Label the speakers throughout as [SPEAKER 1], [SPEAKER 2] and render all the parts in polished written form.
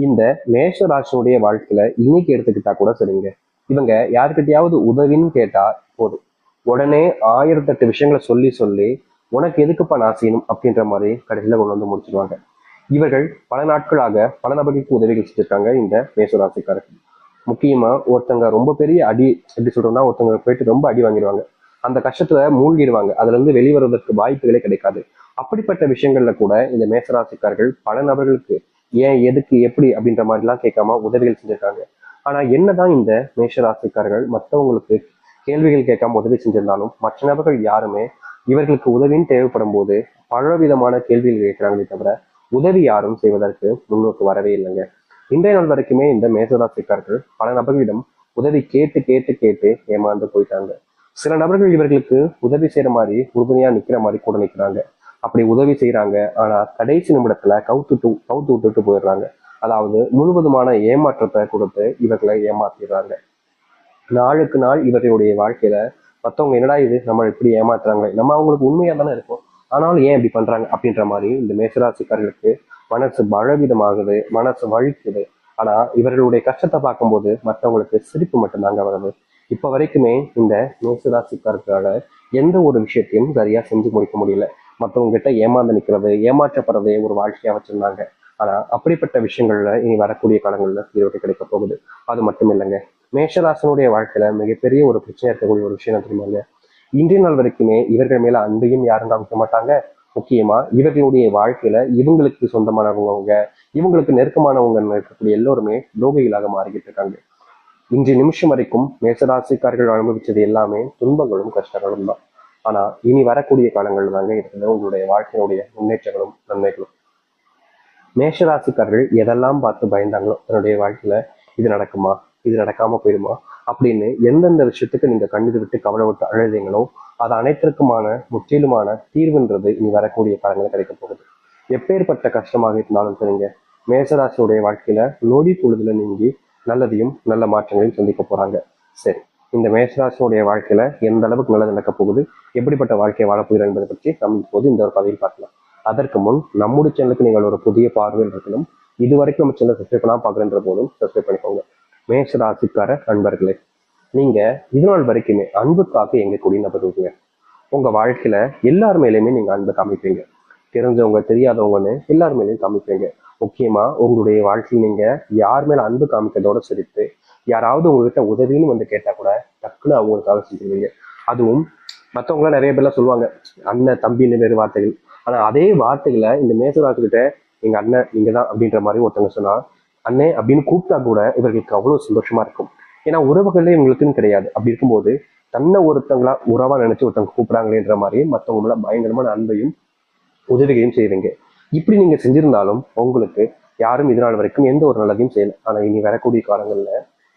[SPEAKER 1] இந்த மேஷ ராசினுடைய வாழ்க்கையில இன்னைக்கு எடுத்துக்கிட்டா கூட சரிங்க. இவங்க யாருக்கிட்டையாவது உதவின்னு கேட்டா போதும், உடனே 1008 விஷயங்களை சொல்லி சொல்லி உனக்கு எதுக்குப்பா நான் செய்யணும் அப்படின்ற மாதிரி கடைசியில கொண்டு வந்து முடிச்சிருவாங்க. இவர்கள் பல நாட்களாக பல நபர்களுக்கு உதவிகள் செஞ்சிருக்காங்க இந்த மேஷராசிக்காரர்கள். முக்கியமா ஒருத்தங்க ரொம்ப பெரிய அடி, எப்படி சொல்றோம்னா ஒருத்தங்க போயிட்டு ரொம்ப அடி வாங்கிடுவாங்க, அந்த கஷ்டத்துல மூழ்கிடுவாங்க, அதுல இருந்து வெளிவருவதற்கு வாய்ப்புகளே கிடைக்காது. அப்படிப்பட்ட விஷயங்கள்ல கூட இந்த மேசராசிக்காரர்கள் பல நபர்களுக்கு ஏன் எதுக்கு எப்படி அப்படின்ற மாதிரி எல்லாம் கேட்காம உதவிகள் செஞ்சிருக்காங்க. ஆனா என்னதான் இந்த மேஷராசிக்காரர்கள் மற்றவங்களுக்கு கேள்விகள் கேட்காம உதவி செஞ்சிருந்தாலும் மற்ற நபர்கள் யாருமே இவர்களுக்கு உதவின்னு தேவைப்படும் போது பலவிதமான கேள்விகள் கேட்கிறாங்களே தவிர உதவி யாரும் செய்வதற்கு முன்னோக்கு வரவே இல்லைங்க. இன்றைய நாள் வரைக்குமே இந்த மேசராசிக்காரர்கள் பல நபர்களிடம் உதவி கேட்டு கேட்டு கேட்டு ஏமாந்து போயிட்டாங்க. சில நபர்கள் இவர்களுக்கு உதவி செய்யற மாதிரி உறுதுணையா நிக்கிற மாதிரி கூட நிக்கிறாங்க. அப்படி உதவி செய்யறாங்க, ஆனா கடைசி நிமிடத்துல கவுத்து விட்டுட்டு போயிடுறாங்க. அதாவது முழுவதுமான ஏமாற்றத்தை கொடுத்து இவர்களை ஏமாத்திடுறாங்க. நாளுக்கு நாள் இவர்களுடைய வாழ்க்கையில மற்றவங்க என்னடா இது நம்ம இப்படி ஏமாத்துறாங்களே, நம்ம அவங்களுக்கு உண்மையா தானே இருக்கும், ஆனாலும் ஏன் இப்படி பண்றாங்க அப்படின்ற மாதிரி இந்த மேசராசிக்காரர்களுக்கு மனசு பலவிதமாகுது, மனசு வலிக்குது. ஆனா இவர்களுடைய கஷ்டத்தை பார்க்கும்போது மற்றவங்களுக்கு சிரிப்பு மட்டும்தாங்க வருது. இப்ப வரைக்குமே இந்த மேசராசிக்காரர்களால எந்த ஒரு விஷயத்தையும் சரியா செஞ்சு முடிக்க முடியல. மற்றவங்க கிட்ட ஏமாந்து நிக்கிறது, ஏமாற்றப்படுறதே ஒரு வாழ்க்கையா வச்சிருந்தாங்க. ஆனா அப்படிப்பட்ட விஷயங்கள்ல இனி வரக்கூடிய காலங்கள்ல தீர்வு கிடைக்க போகுது. அது மட்டும் இல்லைங்க, மேஷராசனுடைய வாழ்க்கையில மிகப்பெரிய ஒரு பிரச்சனை இருக்கக்கூடிய ஒரு விஷயம் தெரியுமாங்க, இன்றைய நாள் வரைக்குமே இவர்கள் மேல அன்பையும் யாரும் காமிக்க மாட்டாங்க. முக்கியமா இவர்களுடைய வாழ்க்கையில இவங்களுக்கு சொந்தமானவங்க, இவங்களுக்கு நெருக்கமானவங்க இருக்கக்கூடிய எல்லோருமே துரோகிகளாக மாறிக்கிட்டு இருக்காங்க. இன்றைய நிமிஷம் வரைக்கும் மேசராசிக்காரர்கள் அனுபவிச்சது எல்லாமே துன்பங்களும் கஷ்டங்களும் தான். ஆனா இனி வரக்கூடிய காலங்கள் தாங்க இருக்குது உங்களுடைய வாழ்க்கையினுடைய முன்னேற்றங்களும் நன்மைகளும். மேஷராசிக்காரர்கள் எதெல்லாம் பார்த்து பயந்தாங்களோ தன்னுடைய வாழ்க்கையில இது நடக்குமா, இது நடக்காம போயிடுமா அப்படின்னு எந்தெந்த விஷயத்துக்கு நீங்க கண்ணீர் விட்டு கவலை விட்டு அழுதீங்களோ அது அனைத்திற்குமான முற்றிலுமான தீர்வுன்றது இனி வரக்கூடிய காலங்களில் கிடைக்க போகுது. எப்பேற்பட்ட கஷ்டமாக இருந்தாலும் சரிங்க, மேசராசியுடைய வாழ்க்கையில நொடி பொழுதுல நீங்கி நல்லதையும் நல்ல மாற்றங்களையும் சந்திக்க போறாங்க. சரி, இந்த மேசராசியுடைய வாழ்க்கையில எந்த அளவுக்கு நல்லது நடக்க போகுது, எப்படிப்பட்ட வாழ்க்கையை வாழப்போகிறோம் என்பதை பற்றி நம்ம இப்போது இந்த ஒரு பதிவில் பார்க்கலாம். அதற்கு முன் நம்முடைய சேனலுக்கு நீங்கள் ஒரு புதிய பார்வையில் இருக்கணும். இது வரைக்கும் நம்ம சேனல் சப்ஸ்கிரைப் பண்ணாம பாக்குறன்ற போதும் சப்ஸ்கிரைப் பண்ணிக்கோங்க. மேஷ ராசிக்கார நண்பர்களே, நீங்க இது நாள் வரைக்குமே அன்புக்காக எங்க கூடிய நபருங்க. உங்க வாழ்க்கையில எல்லார் மேலேயுமே நீங்க அன்பை காமிப்பீங்க. தெரிஞ்சவங்க தெரியாதவங்கன்னு எல்லார் மேலேயும் காமிப்பீங்க. முக்கியமா உங்களுடைய வாழ்க்கையில் நீங்க யார் மேல அன்பு காமிக்கிறதோட சரித்து யாராவது உங்ககிட்ட உதவின்னு வந்து கேட்டா கூட டக்குன்னு அவங்களுக்காக செஞ்சுருவீங்க. அதுவும் மற்றவங்களாம் நிறைய பேர்லாம் சொல்லுவாங்க அண்ணன் தம்பின்னு வேறு வார்த்தைகள். ஆனா அதே வார்த்தைகளை இந்த மேசராசிக்கிட்ட எங்க அண்ணன் நீங்க தான் அப்படின்ற மாதிரி ஒருத்தவங்க சொன்னா அண்ணே அப்படின்னு கூப்பிட்டா கூட இவர்களுக்கு அவ்வளவு சந்தோஷமா இருக்கும். ஏன்னா உறவுகளே இவங்களுக்குன்னு கிடையாது. அப்படி இருக்கும்போது தன்னை ஒருத்தங்களா உறவா நினைச்சு ஒருத்தவங்க கூப்பிடாங்களேன்ற மாதிரி மற்றவங்க மேல பயங்கரமான அன்பையும் உதவிகளையும் செய்வீங்க. இப்படி நீங்க செஞ்சிருந்தாலும் உங்களுக்கு யாரும் இதனால் வரைக்கும் எந்த ஒரு நல்லதையும் செய்யல. ஆனா இனி வரக்கூடிய காலங்கள்ல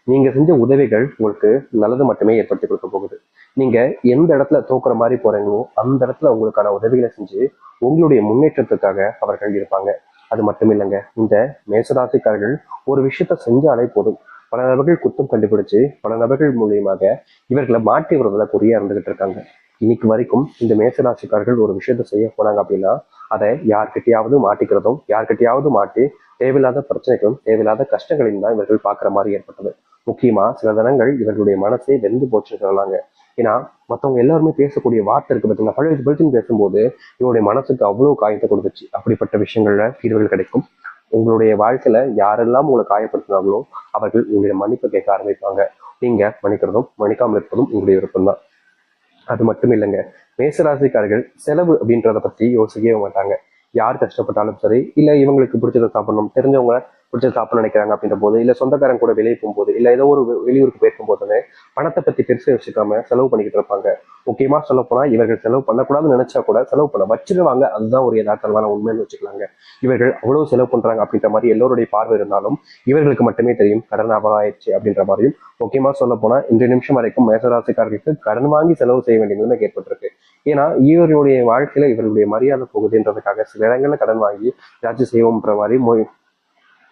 [SPEAKER 1] நீங்க செஞ்ச உதவிகள் உங்களுக்கு நல்லது மட்டுமே ஏற்படுத்தி கொடுக்க போகுது. நீங்க எந்த இடத்துல தோக்குற மாதிரி போறீங்களோ அந்த இடத்துல உங்களுக்கான உதவிகளை செஞ்சு உங்களுடைய முன்னேற்றத்துக்காக அவர்கள் இருப்பாங்க. அது மட்டும் இல்லைங்க, இந்த மேசராசிக்காரர்கள் ஒரு விஷயத்த செஞ்சாலே போதும் பல நபர்கள் குத்தம் கண்டுபிடிச்சு பல நபர்கள் மூலியமாக இவர்களை மாற்றி வருவதை குறியா இருந்துகிட்டு இருக்காங்க. இன்னைக்கு வரைக்கும் இந்த மேசராசிக்காரர்கள் ஒரு விஷயத்த செய்ய போனாங்க அப்படின்னா அதை யார்கிட்டயாவது மாட்டிக்கிறதும் யார்கிட்டயாவது மாட்டி தேவையில்லாத பிரச்சனைகளும் தேவையில்லாத கஷ்டங்களையும் தான் இவர்கள் பார்க்குற மாதிரி ஏற்பட்டது. முக்கியமா சில தினங்கள் இவர்களுடைய மனசே வெந்து போச்சுன்னு சொல்லலாங்க. ஏன்னா மற்றவங்க எல்லாருமே பேசக்கூடிய வார்த்தை இருக்கு பார்த்தீங்கன்னா, பழுது பழுத்துன்னு பேசும்போது இவருடைய மனசுக்கு அவ்வளவு காயத்தை கொடுத்துச்சு. அப்படிப்பட்ட விஷயங்கள்ல தீர்வுகள் கிடைக்கும். உங்களுடைய வாழ்க்கையில யாரெல்லாம் உங்களை காயப்படுத்தினாங்களோ அவர்கள் உங்களுடைய மன்னிப்பை கேட்க ஆரம்பிப்பாங்க. நீங்க மன்னிக்கிறதும் மன்னிக்காமல் இருப்பதும் உங்களுடைய விருப்பம் தான். அது மட்டும் இல்லைங்க, மேசராசிக்காரர்கள் செலவு அப்படின்றத பத்தி யோசிக்கவே மாட்டாங்க. யார் கஷ்டப்பட்டாலும் சரி, இல்ல இவங்களுக்கு பிடிச்சதை சாப்பிடணும், தெரிஞ்சவங்க பிடிச்சதை சாப்பிட நினைக்கிறாங்க அப்படின்ற போது, இல்ல சொந்தக்காரன் கூட வெளியே போகும்போது, இல்ல ஏதோ ஒரு வெளியூருக்கு போயிருக்கும் போதுன்னு பணத்தை பத்தி பெருசு யோசிக்காம செலவு பண்ணிக்கிட்டு இருப்பாங்க. முக்கியமா சொல்ல போனா இவர்கள் செலவு பண்ணக்கூடாதுன்னு நினைச்சா கூட செலவு பண்ண வச்சிருவாங்க. அதுதான் ஒரு யதார்த்தமான உண்மைன்னு வச்சுக்கலாங்க. இவர்கள் அவ்வளவு செலவு பண்றாங்க அப்படின்ற மாதிரி எல்லோருடைய பார்வை இருந்தாலும் இவர்களுக்கு மட்டுமே தெரியும் கடன் ஆயிடுச்சு அப்படின்ற மாதிரியும். முக்கியமா சொல்ல போனா இந்த நிமிஷம் வரைக்கும் மேசராசிக்காரர்களுக்கு கடன் வாங்கி செலவு செய்ய வேண்டிய நிலைமை ஏற்பட்டிருக்கு. ஏன்னா இவர்களுடைய வாழ்க்கையில இவர்களுடைய மரியாதை போகுதுன்றதுக்காக சில இடங்கள்ல கடன் வாங்கி ஏதாச்சும் செய்வோம்ன்ற மாதிரி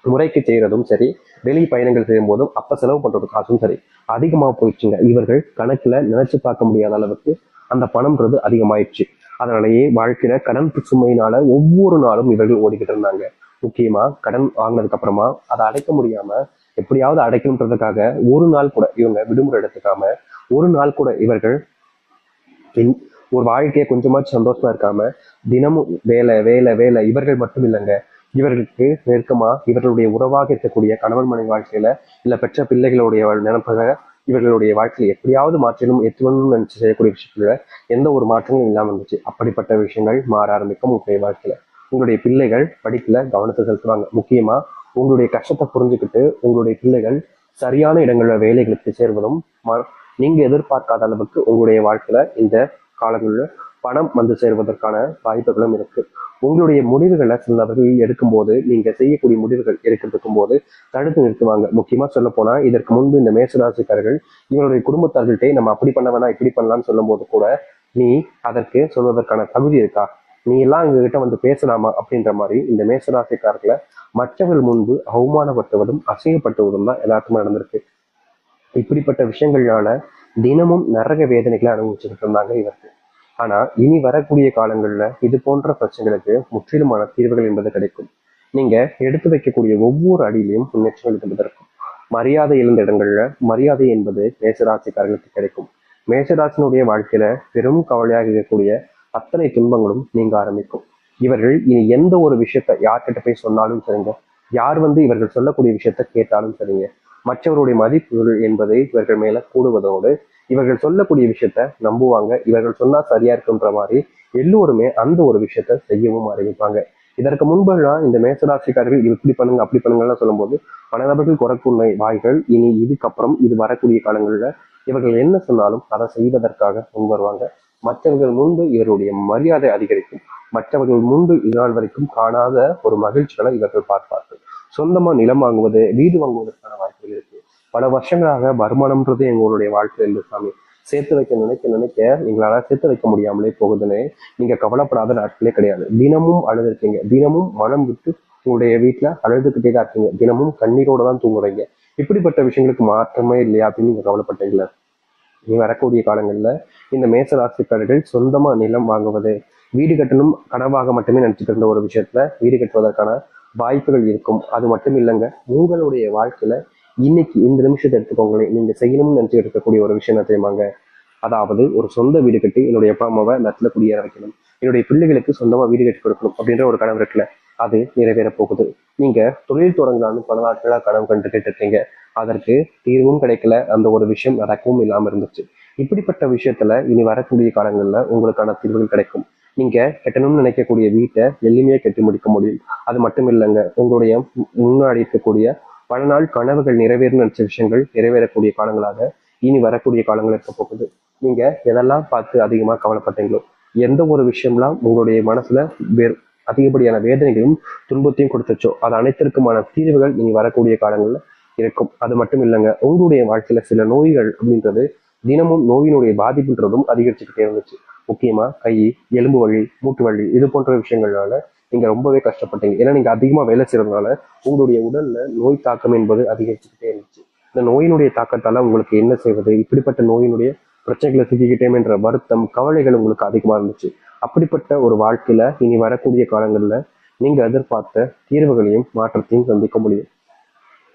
[SPEAKER 1] முறைக்கு செய்யறதும் சரி, வெளி பயணங்கள் செய்யும் போதும் அப்ப செலவு பண்றது காசும் சரி அதிகமா போயிடுச்சுங்க. இவர்கள் கணக்குல நினைச்சு பார்க்க முடியாத அளவுக்கு அந்த பணம்ன்றது அதிகமாயிடுச்சு. அதனாலேயே வாழ்க்கையில கடன் சுமையினால ஒவ்வொரு நாளும் இவர்கள் ஓடிக்கிட்டு இருந்தாங்க. முக்கியமா கடன் வாங்கினதுக்கு அப்புறமா அதை அடைக்க முடியாம எப்படியாவது அடைக்கணுன்றதுக்காக ஒரு நாள் கூட இவங்க விடுமுறை எடுத்துக்காம ஒரு நாள் கூட இவர்கள் ஒரு வாழ்க்கையை கொஞ்சமாச்சும் சந்தோஷமா இருக்காம தினமும் வேலை வேலை வேலை. இவர்கள் மட்டும் இல்லைங்க, இவர்களுக்கு நெருக்கமா இவர்களுடைய உறவாக இருக்கக்கூடிய கணவன் மனைவி வாழ்க்கையில இல்ல பெற்ற பிள்ளைகளுடைய நினைப்பக இவர்களுடைய வாழ்க்கையில எப்படியாவது மாற்றணும் எத்தணும்னு நினைச்சு செய்யக்கூடிய விஷயத்துல எந்த ஒரு மாற்றமும் இல்லாம இருந்துச்சு. அப்படிப்பட்ட விஷயங்கள் மாற ஆரம்பிக்கும் உங்களுடைய வாழ்க்கையில. உங்களுடைய பிள்ளைகள் படிப்புல கவனத்தை செலுத்துவாங்க. முக்கியமா உங்களுடைய கஷ்டத்தை புரிஞ்சுக்கிட்டு உங்களுடைய பிள்ளைகள் சரியான இடங்கள்ல வேலைகளுக்கு சேர்வதும் நீங்க எதிர்பார்க்காத அளவுக்கு உங்களுடைய வாழ்க்கையில இந்த காலங்களில் பணம் வந்து சேர்வதற்கான வாய்ப்புகளும் இருக்கு. உங்களுடைய முடிவுகளை சில நபர்கள் எடுக்கும்போது நீங்க செய்யக்கூடிய முடிவுகள் எடுக்கிறதுக்கும் போது தடுத்து நிறுத்துவாங்க. முக்கியமா சொல்ல போனா இதற்கு முன்பு இந்த மேசராசிக்காரர்கள் இவருடைய குடும்பத்தார்கள்ட்டே நம்ம அப்படி பண்ண வேணா இப்படி பண்ணலாம்னு சொல்லும் போது கூட நீ அதற்கு சொல்வதற்கான தகுதி இருக்கா, நீ எல்லாம் எங்ககிட்ட வந்து பேசலாமா அப்படின்ற மாதிரி இந்த மேசராசிக்காரர்களை மற்றவர்கள் முன்பு அவமானப்படுத்துவதும் அசிங்கப்படுத்துவதும் தான் எல்லாத்துக்குமே நடந்திருக்கு. இப்படிப்பட்ட விஷயங்கள்னால தினமும் நரக வேதனைகளை அனுபவிச்சுக்கிட்டு இருந்தாங்க இவருக்கு. ஆனா இனி வரக்கூடிய காலங்கள்ல இது போன்ற பிரச்சனைகளுக்கு முற்றிலுமான தீர்வுகள் என்பது கிடைக்கும். நீங்க எடுத்து வைக்கக்கூடிய ஒவ்வொரு அடியிலையும் முன்னேற்றங்கள் என்பது இருக்கும். மரியாதை இழந்த இடங்கள்ல மரியாதை என்பது மேசராசிக்காரர்களுக்கு கிடைக்கும். மேசராசினுடைய வாழ்க்கையில பெரும் கவலையாக இருக்கக்கூடிய அத்தனை துன்பங்களும் நீங்க ஆரம்பிக்கும். இவர்கள் இனி எந்த ஒரு விஷயத்த யார்கிட்ட போய் சொன்னாலும் சரிங்க, யார் வந்து இவர்கள் சொல்லக்கூடிய விஷயத்த கேட்டாலும் சரிங்க, மற்றவருடைய மதிப்புகள் என்பதை இவர்கள் மேல கூடுவதோடு இவர்கள் சொல்லக்கூடிய விஷயத்த நம்புவாங்க. இவர்கள் சொன்னா சரியா இருக்குன்ற மாதிரி எல்லோருமே அந்த ஒரு விஷயத்த செய்யவும் ஆரம்பிப்பாங்க. இதற்கு முன்பெல்லாம் இந்த மேசராசிக்காரர்கள் இப்படி பண்ணுங்க அப்படி பண்ணுங்கலாம் சொல்லும்போது பல நபர்கள் குறைக்குள்ள வாய்கள் இனி இதுக்கப்புறம் இது வரக்கூடிய காலங்கள்ல இவர்கள் என்ன சொன்னாலும் அதை செய்வதற்காக முன் வருவாங்க. மற்றவர்கள் முன்பு இவருடைய மரியாதை அதிகரிக்கும். மற்றவர்கள் முன்பு இதனால் வரைக்கும் காணாத ஒரு மகிழ்ச்சிகளை இவர்கள் பார்ப்பார்கள். சொந்தமா நிலம் வாங்குவது வீடு வாங்குவதற்கான வாய்ப்புகள் இருக்கு. பல வருஷங்களாக வருமானம்ன்றது எங்களுடைய வாழ்க்கையில் இருந்து சாமி சேர்த்து வைக்க நினைக்க நினைக்க எங்களால சேர்த்து வைக்க முடியாமலே போகுதுன்னு நீங்க கவலைப்படாத நாட்களே கிடையாது. தினமும் அழுதுருக்கீங்க, தினமும் மனம் விட்டு உங்களுடைய வீட்டுல அழுதுகிட்டே தான் இருக்கீங்க, தினமும் கண்ணீரோட தான் தூங்குறீங்க. இப்படிப்பட்ட விஷயங்களுக்கு மாற்றமே இல்லையா அப்படின்னு நீங்க கவலைப்பட்டீங்களா? நீ வரக்கூடிய காலங்கள்ல இந்த மேசராசிக்காரர்கள் சொந்தமா நிலம் வாங்குவது வீடு கட்டணும் கனவாக மட்டுமே நினைச்சிட்டு இருந்த ஒரு விஷயத்துல வீடு கட்டுவதற்கான வாய்ப்புகள் இருக்கும். அது மட்டும் இல்லைங்க, உங்களுடைய வாழ்க்கையில இன்னைக்கு இந்த நிமிஷத்தை எடுத்துக்கோங்களேன், நீங்க செய்யணும்னு நினைச்சு இருக்கக்கூடிய ஒரு விஷயம் என்ன தெரியுமாங்க? அதாவது ஒரு சொந்த வீடு கட்டி என்னுடைய அப்பா அம்மாவை நத்துல குடியேற வைக்கணும், என்னுடைய பிள்ளைகளுக்கு சொந்தமா வீடு கட்டி கொடுக்கணும் அப்படின்ற ஒரு கனவு இருக்குல்ல, அது நிறைவேற போகுது. நீங்க தொழில் தொடங்கலான்னு பல நாட்களா கனவு கண்டுகிட்டு இருக்கீங்க, அதற்கு தீர்வும் கிடைக்கல, அந்த ஒரு விஷயம் நடக்கவும் இல்லாம இருந்துச்சு. இப்படிப்பட்ட விஷயத்துல இனி வரக்கூடிய காலங்கள்ல உங்களுக்கான தீர்வுகள் கிடைக்கும். நீங்க கட்டணும்னு நினைக்கக்கூடிய வீட்டை எளிமையா கட்டி முடிக்க முடியும். அது மட்டும் இல்லைங்க, உங்களுடைய முன்னாடி இருக்கக்கூடிய பல நாள் கனவுகள் நிறைவேறும் நினைச்ச விஷயங்கள் நிறைவேறக்கூடிய காலங்களாக இனி வரக்கூடிய காலங்கள் இருக்க போகுது. நீங்க எதெல்லாம் பார்த்து அதிகமா கவலைப்பட்டீங்களோ, எந்த ஒரு விஷயம்லாம் உங்களுடைய மனசுல அதிகப்படியான வேதனைகளும் துன்பத்தையும் கொடுத்துச்சோ அது அனைத்திற்குமான தீர்வுகள் இனி வரக்கூடிய காலங்கள்ல இருக்கும். அது மட்டும் இல்லைங்க, உங்களுடைய வாழ்க்கையில சில நோய்கள் அப்படின்றது தினமும் நோயினுடைய பாதிப்புன்றதும் அதிகரிச்சுக்கிட்டே இருந்துச்சு. முக்கியமா கை, எலும்பு வலி, மூட்டு வலி இது போன்ற விஷயங்கள்னால நீங்க ரொம்பவே கஷ்டப்பட்டீங்க. ஏன்னா நீங்க அதிகமா வேலை செய்யறதுனால உங்களுடைய உடல்ல நோய் தாக்கம் என்பது அதிகரிச்சுக்கிட்டே இருந்துச்சு. இந்த நோயினுடைய தாக்கத்தால உங்களுக்கு என்ன செய்வது, இப்படிப்பட்ட நோயினுடைய பிரச்சனைகளை சிக்கிக்கிட்டேன் என்ற வருத்தம் கவலைகள் உங்களுக்கு அதிகமா இருந்துச்சு. அப்படிப்பட்ட ஒரு வாழ்க்கையில இனி வரக்கூடிய காலங்கள்ல நீங்க எதிர்பார்த்த தீர்வுகளையும் மாற்றத்தையும் சந்திக்க முடியும்.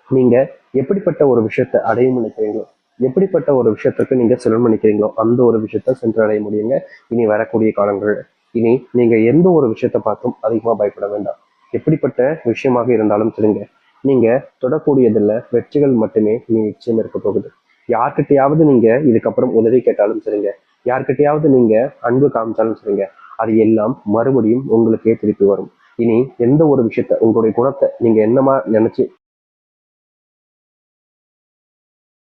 [SPEAKER 1] நீங்க எப்படிப்பட்ட ஒரு விஷயத்தை அடையும் நினைக்கிறீங்களோ, எப்படிப்பட்ட ஒரு விஷயத்துக்கு நீங்க செலவு நினைக்கிறீங்களோ அந்த ஒரு விஷயத்த சென்றடைய முடியுங்க இனி வரக்கூடிய காலங்கள். இனி நீங்க எந்த ஒரு விஷயத்த பார்த்தும் அதிகமா பயப்பட வேண்டாம். எப்படிப்பட்ட விஷயமாக இருந்தாலும் சரிங்க, நீங்க தொடக்கூடியதுல வெற்றிகள் மட்டுமே இனி நிச்சயம் இருக்க போகுது. யார்கிட்டையாவது நீங்க இதுக்கப்புறம் உதவி கேட்டாலும் சரிங்க, யார்கிட்டையாவது நீங்க அன்பு காமிச்சாலும் சரிங்க, அது எல்லாம் மறுபடியும் உங்களுக்கே திருப்பி வரும். இனி எந்த ஒரு விஷயத்த உங்களுடைய குணத்தை நீங்க என்னமா நினைச்சு